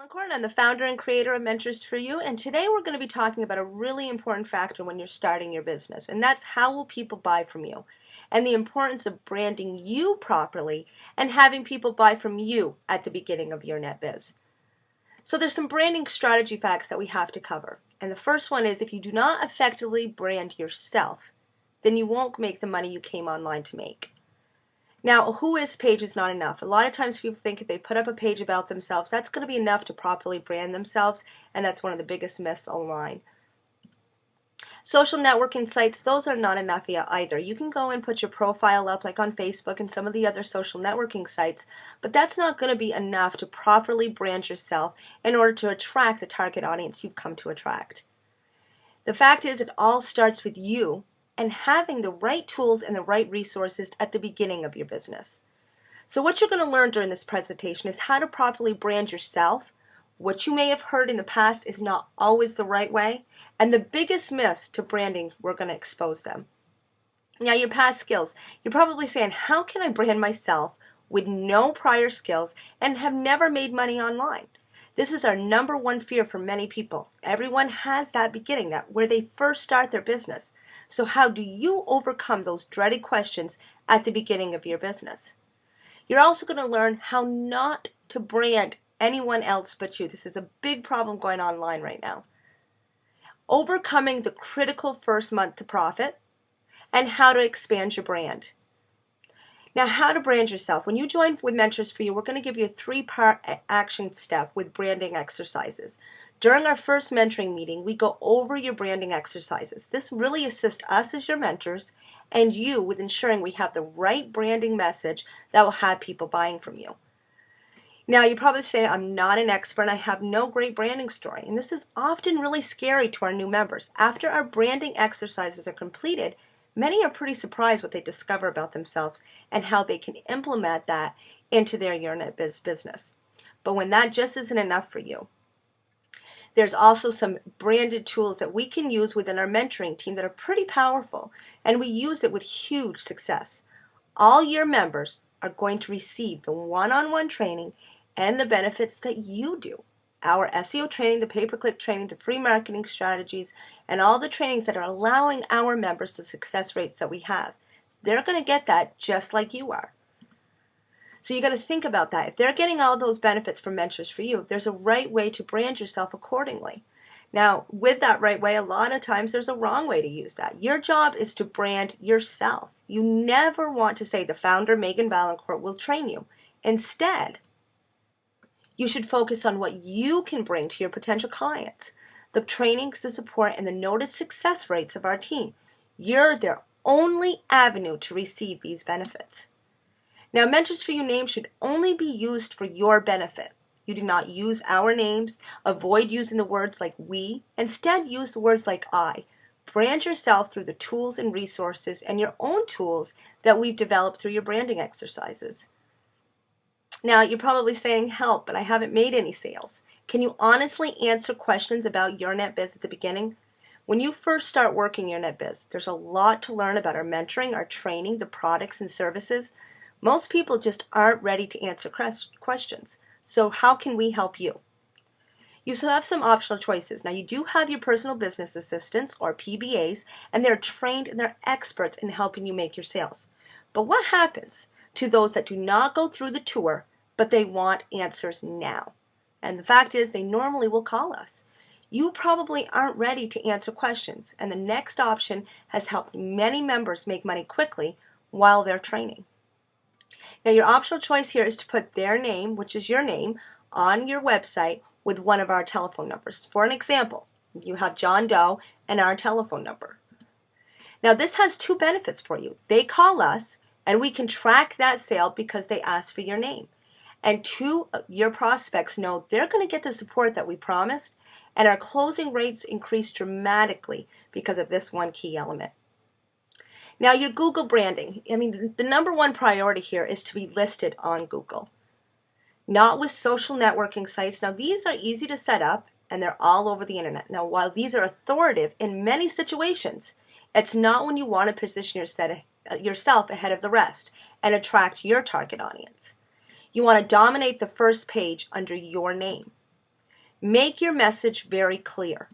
Valancourt. I'm the founder and creator of Mentors for You, and today we're going to be talking about a really important factor when you're starting your business, and that's how will people buy from you, and the importance of branding you properly and having people buy from you at the beginning of your net biz. So there's some branding strategy facts that we have to cover, and the first one is if you do not effectively brand yourself, then you won't make the money you came online to make. Now, a who is page is not enough. A lot of times people think if they put up a page about themselves, that's going to be enough to properly brand themselves, and that's one of the biggest myths online. Social networking sites, those are not enough either. You can go and put your profile up like on Facebook and some of the other social networking sites, but that's not going to be enough to properly brand yourself in order to attract the target audience you've come to attract. The fact is, it all starts with you and having the right tools and the right resources at the beginning of your business. So what you're going to learn during this presentation is how to properly brand yourself. What you may have heard in the past is not always the right way, and the biggest myths to branding, we're going to expose them. Now, your past skills. You're probably saying, how can I brand myself with no prior skills and have never made money online? This is our number one fear for many people. Everyone has that beginning, that where they first start their business. So how do you overcome those dreaded questions at the beginning of your business? You're also going to learn how not to brand anyone else but you. This is a big problem going online right now. Overcoming the critical first month to profit and how to expand your brand. Now, how to brand yourself. When you join with Mentors for You, we're going to give you a 3-part action step with branding exercises. During our first mentoring meeting, we go over your branding exercises. This really assists us as your mentors and you with ensuring we have the right branding message that will have people buying from you. Now, you probably say, I'm not an expert and I have no great branding story. And this is often really scary to our new members. After our branding exercises are completed, many are pretty surprised what they discover about themselves and how they can implement that into their YourNetBiz business. But when that just isn't enough for you, there's also some branded tools that we can use within our mentoring team that are pretty powerful, and we use it with huge success. All your members are going to receive the one-on-one training and the benefits that you do. Our SEO training, the pay-per-click training, the free marketing strategies, and all the trainings that are allowing our members the success rates that we have. They're going to get that just like you are. So you got to think about that. If they're getting all those benefits from Mentors for You, there's a right way to brand yourself accordingly. Now, with that right way, a lot of times there's a wrong way to use that. Your job is to brand yourself. You never want to say the founder, Megan Valancourt, will train you. Instead, you should focus on what you can bring to your potential clients. The trainings, the support, and the noted success rates of our team. You're their only avenue to receive these benefits. Now, Mentors for You name should only be used for your benefit. You do not use our names. Avoid using the words like we. Instead, use the words like I. Brand yourself through the tools and resources and your own tools that we've developed through your branding exercises. Now, you're probably saying, help, but I haven't made any sales. Can you honestly answer questions about your net biz at the beginning? When you first start working your net biz, there's a lot to learn about our mentoring, our training, the products and services. Most people just aren't ready to answer questions. So how can we help you? You still have some optional choices. Now, you do have your personal business assistants or PBAs, and they're trained and they're experts in helping you make your sales. But what happens to those that do not go through the tour, but they want answers now? And the fact is, they normally will call us. You probably aren't ready to answer questions, and the next option has helped many members make money quickly while they're training. Now, your optional choice here is to put their name, which is your name, on your website with one of our telephone numbers. For an example, you have John Doe and our telephone number. Now, this has 2 benefits for you. They call us, and we can track that sale because they asked for your name. And 2, your prospects know they're going to get the support that we promised, and our closing rates increase dramatically because of this one key element. Now, your Google branding. I mean, the number one priority here is to be listed on Google, not with social networking sites. Now, these are easy to set up, and they're all over the internet. Now, while these are authoritative in many situations, it's not when you want to position yourself ahead of the rest and attract your target audience. You want to dominate the first page under your name. Make your message very clear.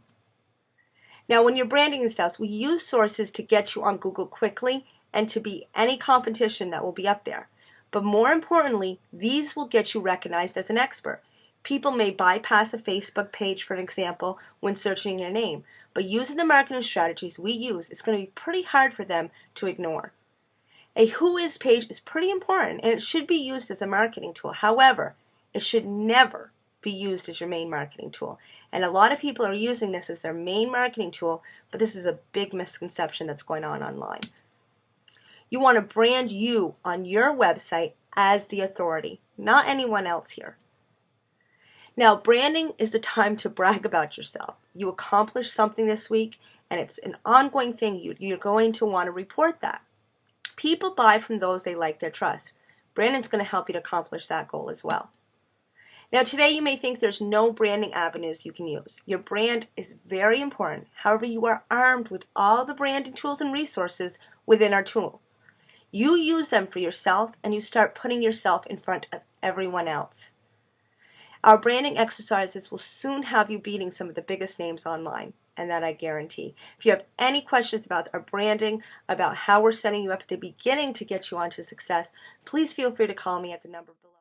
Now, when you're branding and stuff, we use sources to get you on Google quickly and to beat any competition that will be up there. But more importantly, these will get you recognized as an expert. People may bypass a Facebook page, for an example, when searching your name, but using the marketing strategies we use, it's going to be pretty hard for them to ignore. A who is page is pretty important, and it should be used as a marketing tool. However, it should never be used as your main marketing tool. And a lot of people are using this as their main marketing tool, but this is a big misconception that's going on online. You want to brand you on your website as the authority, not anyone else here. Now, branding is the time to brag about yourself. You accomplished something this week, and it's an ongoing thing. You're going to want to report that. People buy from those they like, their trust. Branding's going to help you to accomplish that goal as well. Now, today you may think there's no branding avenues you can use. Your brand is very important. However, you are armed with all the branding tools and resources within our tools. You use them for yourself, and you start putting yourself in front of everyone else. Our branding exercises will soon have you beating some of the biggest names online, and that I guarantee. If you have any questions about our branding, about how we're setting you up at the beginning to get you onto success, please feel free to call me at the number below.